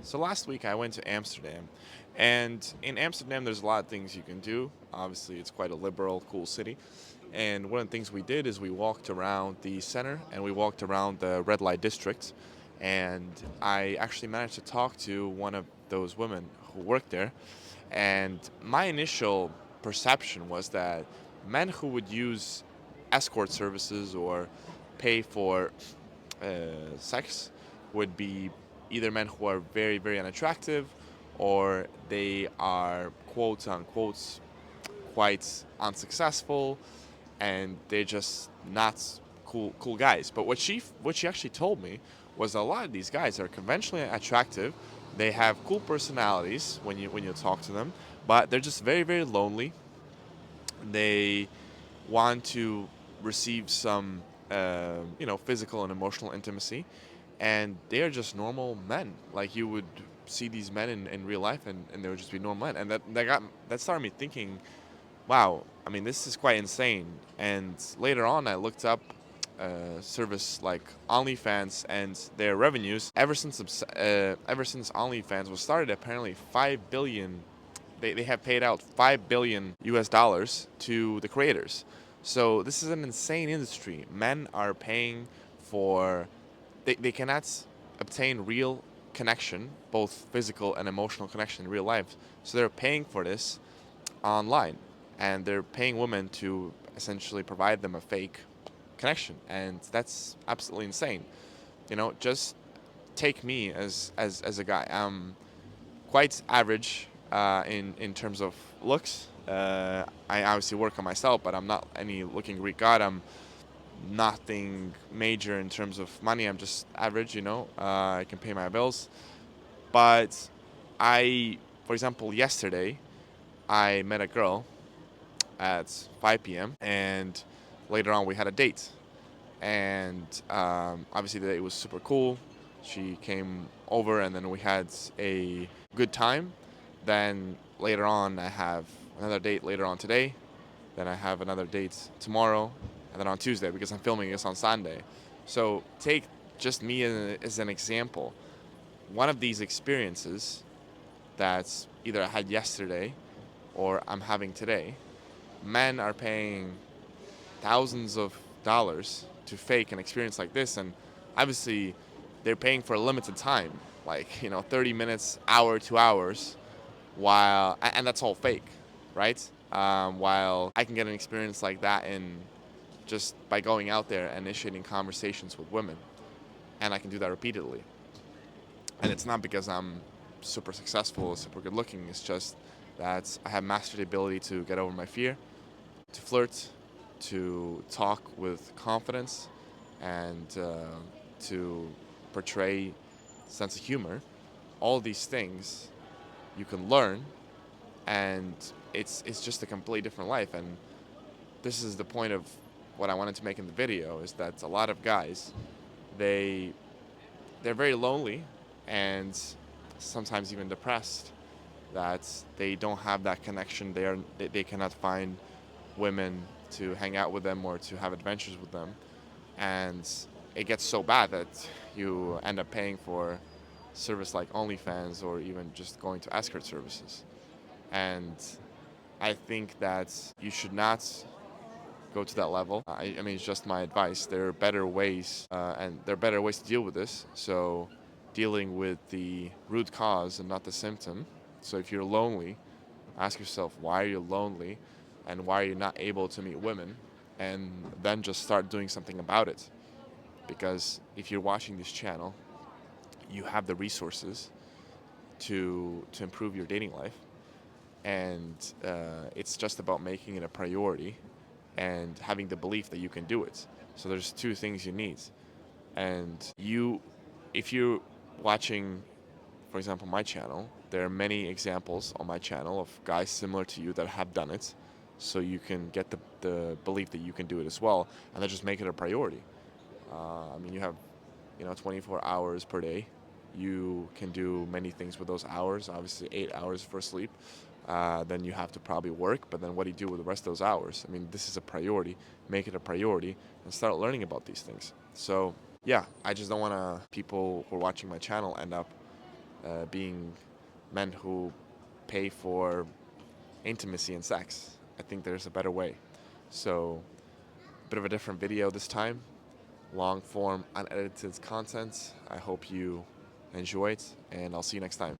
So last week I went to Amsterdam, and in Amsterdam there's a lot of things you can do. Obviously, it's quite a liberal, cool city. And one of the things we did is we walked around the center and we walked around the red light district. And I actually managed to talk to one of those women who worked there. And my initial perception was that men who would use escort services or pay for sex would be either men who are very, very unattractive or they are quote unquote quite unsuccessful and they're just not cool guys. But what she actually told me was a lot of these guys are conventionally attractive. They have cool personalities when you talk to them, but they're just very, very lonely. They want to receive some physical and emotional intimacy, and they are just normal men. Like you would see these men in real life, and they would just be normal men. And that started me thinking, wow, I mean, this is quite insane. And later on, I looked up service like OnlyFans and their revenues. Ever since OnlyFans was started, apparently 5 billion. They have paid out 5 billion US dollars to the creators. So this is an insane industry. Men are paying for. They cannot obtain real connection, both physical and emotional connection in real life. So they're paying for this online, and they're paying women to essentially provide them a fake connection, and that's absolutely insane. Just take me as a guy. I'm quite average in terms of looks. I obviously work on myself, but I'm not any looking Greek god. I'm nothing major in terms of money. I'm just average. I can pay my bills, but for example, yesterday I met a girl at 5 p.m. and later on we had a date. And obviously the date was super cool. She came over and then we had a good time. Then later on I have another date later on today. Then I have another date tomorrow, and then on Tuesday because I'm filming this on Sunday. So take just me as an example. One of these experiences that either I had yesterday or I'm having today, men are paying thousands of dollars to fake an experience like this, and obviously they're paying for a limited time, like 30 minutes, hour, 2 hours, and that's all fake, right? While I can get an experience like that in just by going out there and initiating conversations with women, and I can do that repeatedly. And it's not because I'm super successful or super good looking. It's just that I have mastered the ability to get over my fear, to flirt, to talk with confidence, and to portray sense of humor. All these things you can learn, and it's just a completely different life. And this is the point of what I wanted to make in the video, is that a lot of guys, they they're very lonely and sometimes even depressed, that they don't have that connection. They cannot find women to hang out with them or to have adventures with them, and it gets so bad that you end up paying for service like OnlyFans or even just going to escort services. And I think that you should not go to that level. I mean, it's just my advice. There are better ways, and there are better ways to deal with this. So, dealing with the root cause and not the symptom. So, if you're lonely, ask yourself, why are you lonely, and why are you not able to meet women, and then just start doing something about it. Because if you're watching this channel, you have the resources to improve your dating life, and it's just about making it a priority and having the belief that you can do it. So there's two things you need. And if you're watching, for example, my channel, there are many examples on my channel of guys similar to you that have done it. So you can get the belief that you can do it as well, and then just make it a priority. I mean, you have 24 hours per day. You can do many things with those hours. Obviously, 8 hours for sleep. Then you have to probably work. But then what do you do with the rest of those hours? I mean, this is a priority. Make it a priority and start learning about these things. So yeah, I just don't want people who are watching my channel end up being men who pay for intimacy and sex. I think there's a better way. So, a bit of a different video this time, long form, unedited content. I hope you enjoy it, and I'll see you next time.